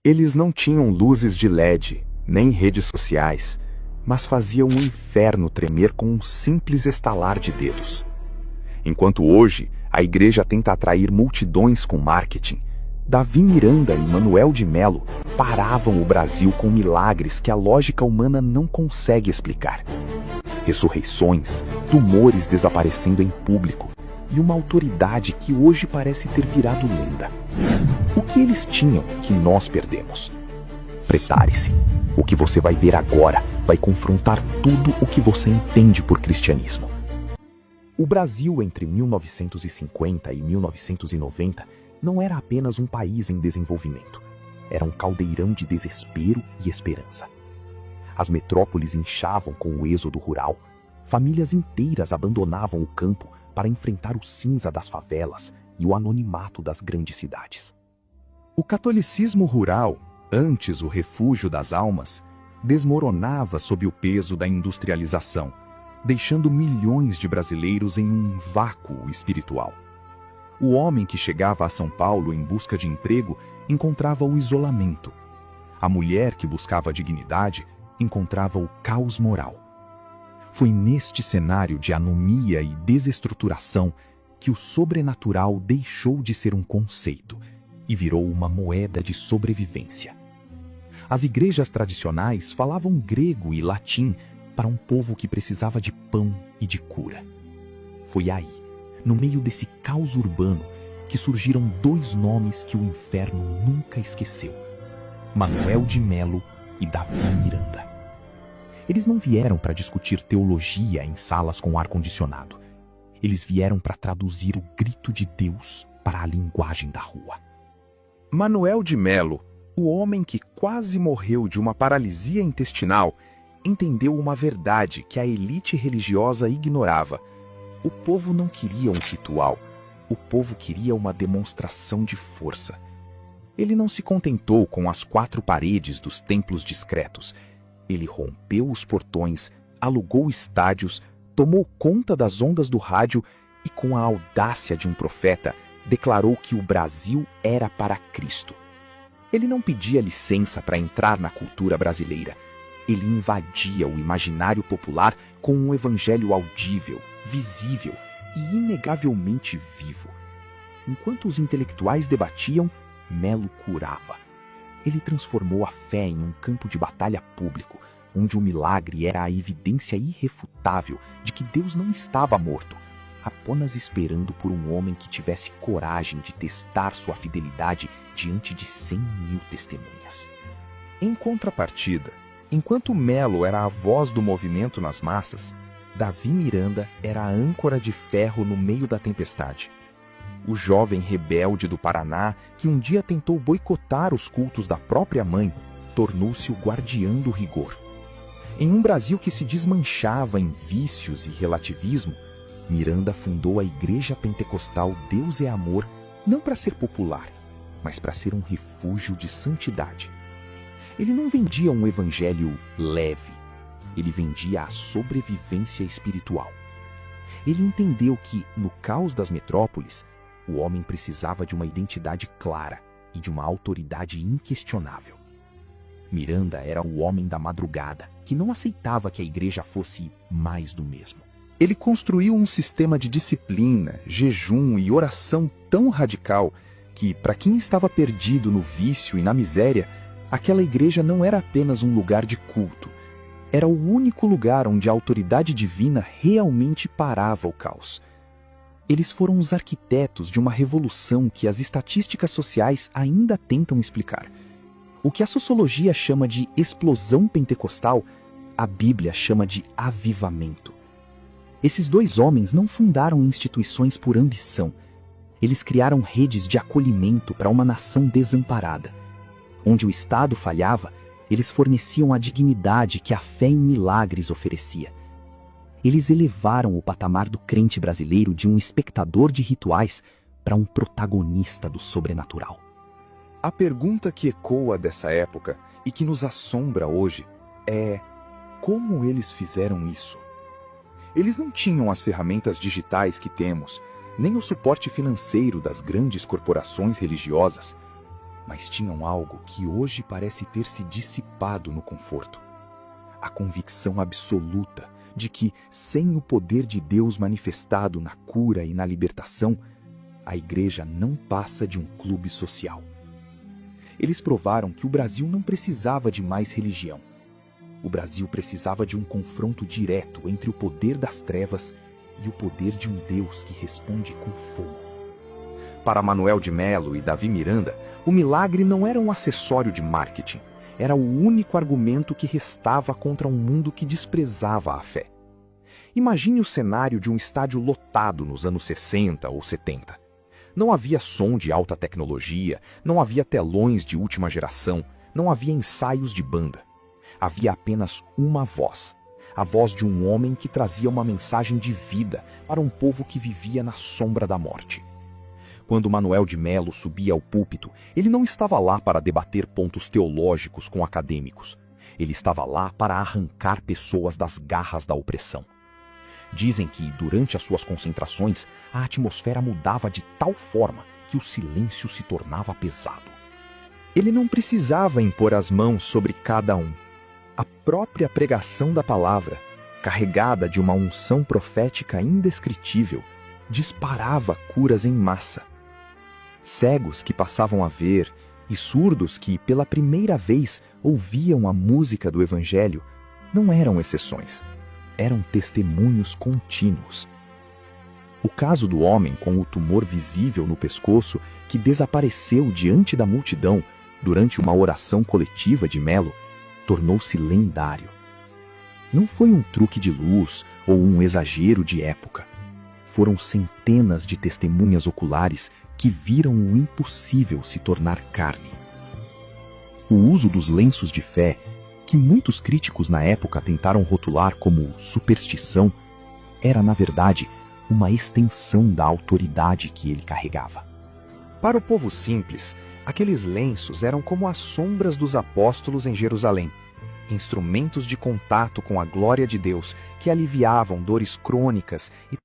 Eles não tinham luzes de LED, nem redes sociais, mas faziam o inferno tremer com um simples estalar de dedos. Enquanto hoje a igreja tenta atrair multidões com marketing, Davi Miranda e Manuel de Melo paravam o Brasil com milagres que a lógica humana não consegue explicar. Ressurreições, tumores desaparecendo em público e uma autoridade que hoje parece ter virado lenda. O que eles tinham que nós perdemos? Prepare-se. O que você vai ver agora vai confrontar tudo o que você entende por cristianismo. O Brasil entre 1950 e 1990 não era apenas um país em desenvolvimento. Era um caldeirão de desespero e esperança. As metrópoles inchavam com o êxodo rural. Famílias inteiras abandonavam o campo para enfrentar o cinza das favelas e o anonimato das grandes cidades. O catolicismo rural, antes o refúgio das almas, desmoronava sob o peso da industrialização, deixando milhões de brasileiros em um vácuo espiritual. O homem que chegava a São Paulo em busca de emprego encontrava o isolamento. A mulher que buscava a dignidade encontrava o caos moral. Foi neste cenário de anomia e desestruturação que o sobrenatural deixou de ser um conceito e virou uma moeda de sobrevivência. As igrejas tradicionais falavam grego e latim para um povo que precisava de pão e de cura. Foi aí, no meio desse caos urbano, que surgiram dois nomes que o inferno nunca esqueceu: Manuel de Melo e Davi Miranda. Eles não vieram para discutir teologia em salas com ar-condicionado. Eles vieram para traduzir o grito de Deus para a linguagem da rua. Manuel de Melo, o homem que quase morreu de uma paralisia intestinal, entendeu uma verdade que a elite religiosa ignorava. O povo não queria um ritual, o povo queria uma demonstração de força. Ele não se contentou com as quatro paredes dos templos discretos. Ele rompeu os portões, alugou estádios, tomou conta das ondas do rádio e, com a audácia de um profeta, declarou que o Brasil era para Cristo. Ele não pedia licença para entrar na cultura brasileira. Ele invadia o imaginário popular com um evangelho audível, visível e inegavelmente vivo. Enquanto os intelectuais debatiam, Melo curava. Ele transformou a fé em um campo de batalha público, onde o milagre era a evidência irrefutável de que Deus não estava morto, apenas esperando por um homem que tivesse coragem de testar sua fidelidade diante de 100.000 testemunhas. Em contrapartida, enquanto Melo era a voz do movimento nas massas, Davi Miranda era a âncora de ferro no meio da tempestade. O jovem rebelde do Paraná, que um dia tentou boicotar os cultos da própria mãe, tornou-se o guardião do rigor. Em um Brasil que se desmanchava em vícios e relativismo, Miranda fundou a Igreja Pentecostal Deus é Amor, não para ser popular, mas para ser um refúgio de santidade. Ele não vendia um evangelho leve, ele vendia a sobrevivência espiritual. Ele entendeu que, no caos das metrópoles, o homem precisava de uma identidade clara e de uma autoridade inquestionável. Miranda era o homem da madrugada, que não aceitava que a igreja fosse mais do mesmo. Ele construiu um sistema de disciplina, jejum e oração tão radical que, para quem estava perdido no vício e na miséria, aquela igreja não era apenas um lugar de culto. Era o único lugar onde a autoridade divina realmente parava o caos. Eles foram os arquitetos de uma revolução que as estatísticas sociais ainda tentam explicar. O que a sociologia chama de explosão pentecostal, a Bíblia chama de avivamento. Esses dois homens não fundaram instituições por ambição. Eles criaram redes de acolhimento para uma nação desamparada. Onde o Estado falhava, eles forneciam a dignidade que a fé em milagres oferecia. Eles elevaram o patamar do crente brasileiro de um espectador de rituais para um protagonista do sobrenatural. A pergunta que ecoa dessa época e que nos assombra hoje é: como eles fizeram isso? Eles não tinham as ferramentas digitais que temos, nem o suporte financeiro das grandes corporações religiosas. mas tinham algo que hoje parece ter se dissipado no conforto. A convicção absoluta de que, sem o poder de Deus manifestado na cura e na libertação, a igreja não passa de um clube social. Eles provaram que o Brasil não precisava de mais religião. O Brasil precisava de um confronto direto entre o poder das trevas e o poder de um Deus que responde com fogo. Para Manuel de Melo e Davi Miranda, o milagre não era um acessório de marketing. Era o único argumento que restava contra um mundo que desprezava a fé. Imagine o cenário de um estádio lotado nos anos 60 ou 70. Não havia som de alta tecnologia, não havia telões de última geração, não havia ensaios de banda. Havia apenas uma voz, a voz de um homem que trazia uma mensagem de vida para um povo que vivia na sombra da morte. Quando Manuel de Melo subia ao púlpito, ele não estava lá para debater pontos teológicos com acadêmicos. Ele estava lá para arrancar pessoas das garras da opressão. Dizem que, durante as suas concentrações, a atmosfera mudava de tal forma que o silêncio se tornava pesado. Ele não precisava impor as mãos sobre cada um. A própria pregação da palavra, carregada de uma unção profética indescritível, disparava curas em massa. Cegos que passavam a ver e surdos que, pela primeira vez, ouviam a música do Evangelho, não eram exceções. Eram testemunhos contínuos. O caso do homem com o tumor visível no pescoço que desapareceu diante da multidão durante uma oração coletiva de Melo tornou-se lendário. Não foi um truque de luz ou um exagero de época. Foram centenas de testemunhas oculares que viram o impossível se tornar carne. O uso dos lenços de fé, que muitos críticos na época tentaram rotular como superstição, era, na verdade, uma extensão da autoridade que ele carregava. Para o povo simples, aqueles lenços eram como as sombras dos apóstolos em Jerusalém, instrumentos de contato com a glória de Deus que aliviavam dores crônicas e